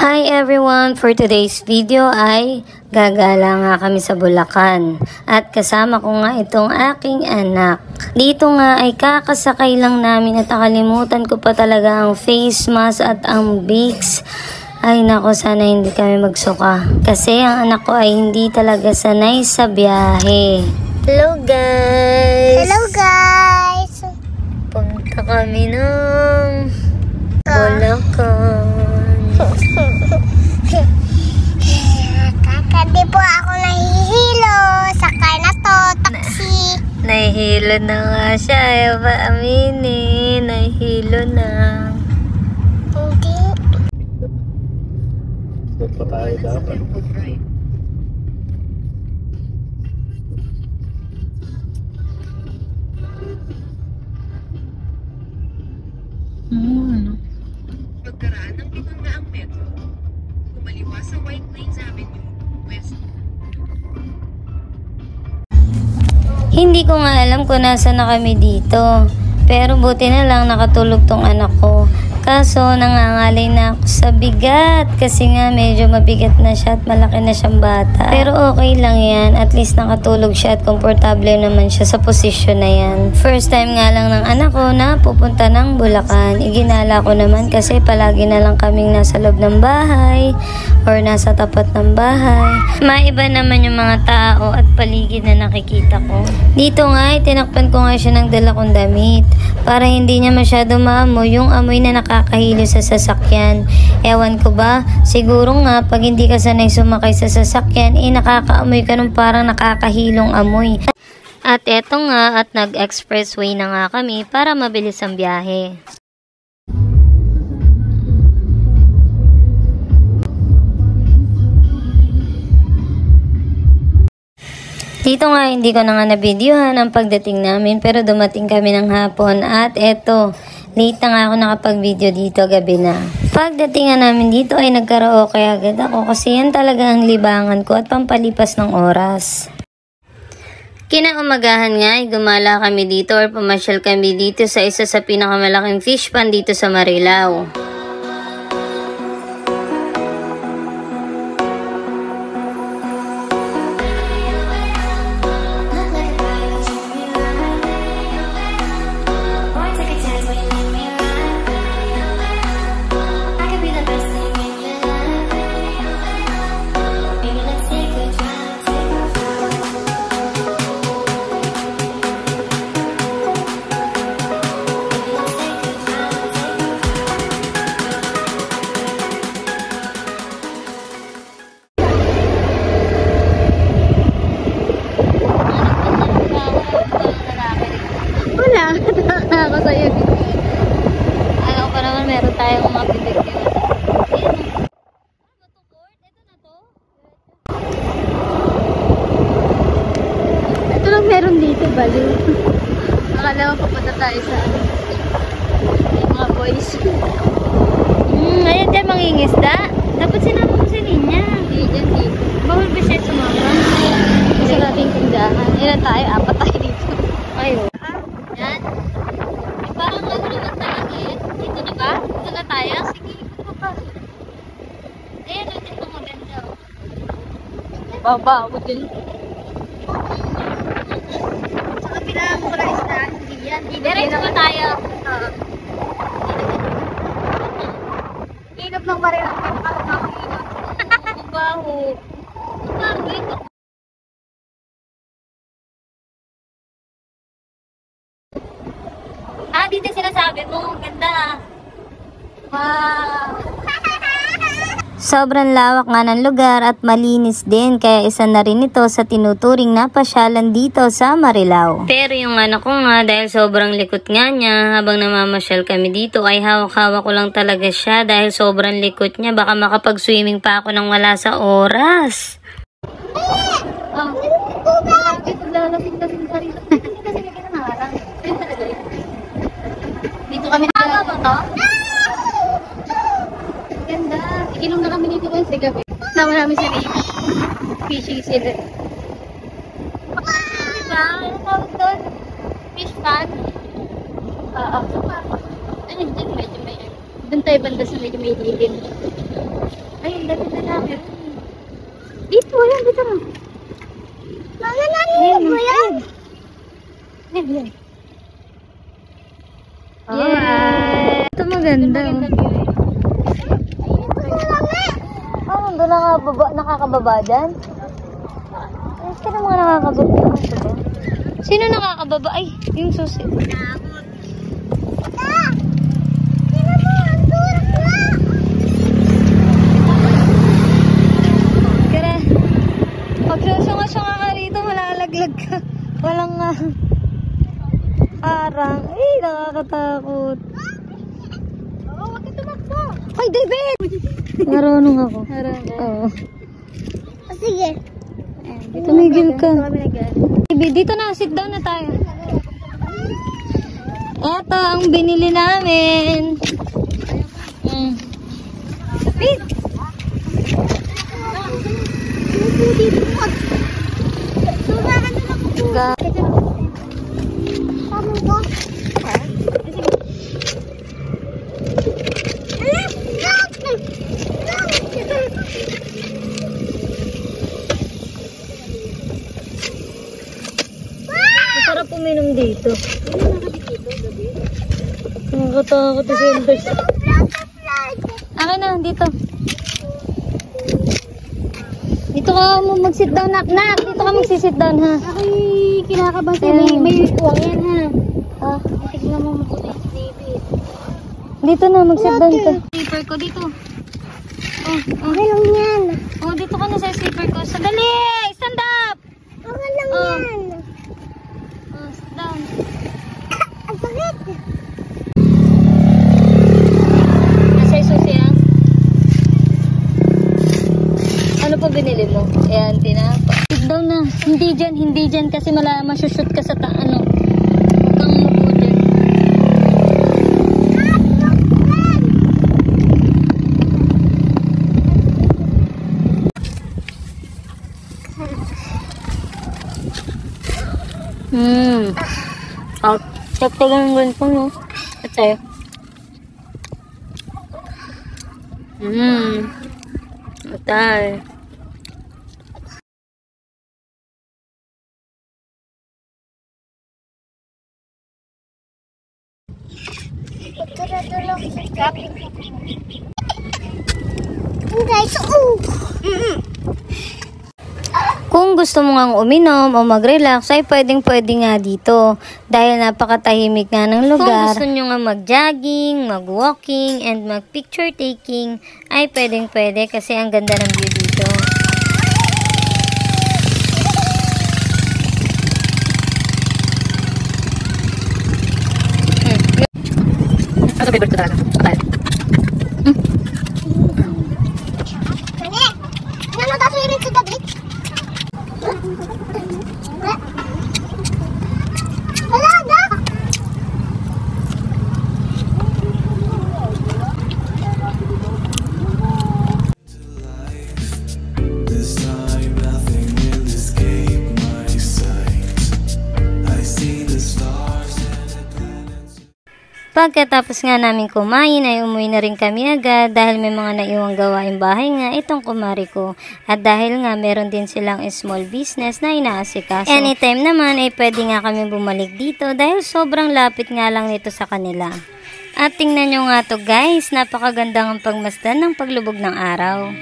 Hi everyone! For today's video ay gagala nga kami sa Bulacan at kasama ko nga itong aking anak. Dito nga ay kakasakay lang namin at nakalimutan ko pa talaga ang face mask at ang Vicks. Ay nako, sana hindi kami magsuka kasi ang anak ko ay hindi talaga sanay sa biyahe. Hello guys! Hello guys! Punta kami ng Bulacan. Hindi po ako nahihilo. Sakay na to, taxi. Nahihilo na nga siya. Ayaw ba aminin? Nahihilo na. Hindi. Doon pa tayo dapat. Pagkaraan ng 700 metro, kumaliwa sa White Plains Avenue, West. Hindi ko nga alam kung nasa na kami dito. Pero buti na lang nakatulog tong anak ko. Kaso nangangalay na ako sa bigat kasi nga medyo mabigat na siya at malaki na siyang bata. Pero okay lang yan, at least nakatulog siya at komportable naman siya sa posisyon na yan. First time nga lang ng anak ko na pupunta ng Bulacan. Iginala ko naman kasi palagi na lang kaming nasa loob ng bahay or nasa tapat ng bahay. Maiba naman yung mga tao at paligid na nakikita ko. Dito nga ay tinakpan ko nga siya ng dala kong damit para hindi niya masyado maamoy yung amoy na nakakahilo sa sasakyan. Ewan ko ba, siguro nga pag hindi ka sanay sumakay sa sasakyan, nakakaamoy ka nung parang nakakahilong amoy. At eto nga, at nag-expressway na nga kami para mabilis ang biyahe. Dito nga hindi ko na nga na-videohan ang pagdating namin pero dumating kami ng hapon at eto, late na nga ako nakapag-video dito gabi na. Pagdating nga namin dito ay nagkaraoke agad ako kasi yan talaga ang libangan ko at pampalipas ng oras. Kinaumagahan nga ay gumala kami dito or pumasyal kami dito sa isa sa pinakamalaking fish pond dito sa Marilao. Ako sa'yo. Alam ko pa naman meron tayong mga pinagkina. Ito lang meron dito, baliw. Akala ko papunta tayo sa mga boys. Ngayon dyan mangingisda. Dapat sinama ko si Ninya. Hindi dyan dito. Bawal ba siya sumama? Sa nating tindahan. Ilan tayo? 4 tayo dito. Ayun. Yan. Parang ano naman tayo eh. Dito na ba? Dito na tayo? Sige, ito pa. Ayan, ito ito maganda. Baba ako din. Sa kapila mo na isda. Hindi yan. Diretso na tayo. Inop ng baril ang pinakamakakilap. Ang baho. Ang baho ito. Dito sinasabi mo, ganda. Wow! Sobrang lawak nga ng lugar at malinis din kaya isa na rin ito sa tinuturing na pasyalan dito sa Marilao. Pero yung anak ko nga dahil sobrang likot nga niya habang namamasyal kami dito ay hawak-hawak ko lang talaga siya dahil sobrang likot niya. Baka makapag-swimming pa ako nang wala sa oras. Oh. Dito kami na ba to? Ganda. Inom na kami dito kasi gabi. Sama namin sa fishing sila. Diba? Ano tawag doon? Fish pond? Ano dyan? Medyo may... Doon tayo banda sa medyo may dilim. Dito, yan, dito na. Mama, narinig mo yan? Yan. Ito maganda. Doon nakakababa dyan? Sino mga nakakababa? Sino nakakababa? Ay, yung susi. Kaya, pag susunga-sunga ka rito, malalaglag ka. Walang arang. Ay, nakakatakot. Huwag ka tumakbo. Ay, David! Marunong ako. Oo. Sige. Tumigil ka. David, dito na. Sit down na tayo. Eto ang binili namin. David! Masarap uminom dito. Nakakatakot si Sanders. Akin na, dito. Dito ka mag-sit down, nak. Dito ka mag-sit down, ha? Ako'y kinakabahan sa'yo. May uwang yan, ha? Ha? Tignan mo mabuti si David. Dito na, mag-sit down ka. Sleeper ko, dito. Okay lang yan. Dito ka na sa sleeper ko. Sadali! Stand up! Okay lang yan. Sit down. Ang sakit. Nasa susi, ha? Ano pa binili mo? Ayan, tinapa. Sit down na. Hindi dyan kasi masushoot ka sa ano. Huwag kang umupo dyan. Tagtagan ng ganito, no? At sa'yo. Matay. Guys, Kung gusto mo ngang uminom o mag-relax ay pwedeng-pwede nga dito dahil napakatahimik nga ng lugar. Kung gusto nyo nga mag-jogging, mag-walking, and mag-picture taking ay pwedeng-pwede kasi ang ganda ng view dito. Ano sa favorite ko talaga? Patay. Ano tayo rin sa gabi? Wala na! This time nothing will escape my sight. I see the stars and the planets. Pagkatapos nga namin kumain ay umuwi na rin kami agad dahil may mga naiwang gawaing bahay nga itong kumari ko. At dahil nga meron din silang small business na inaasikaso. Anytime naman ay pwede nga kami bumalik dito dahil sobrang lapit nga lang nito sa kanila. At tingnan nyo nga to guys, napakagandang ang pagmasdan ng paglubog ng araw.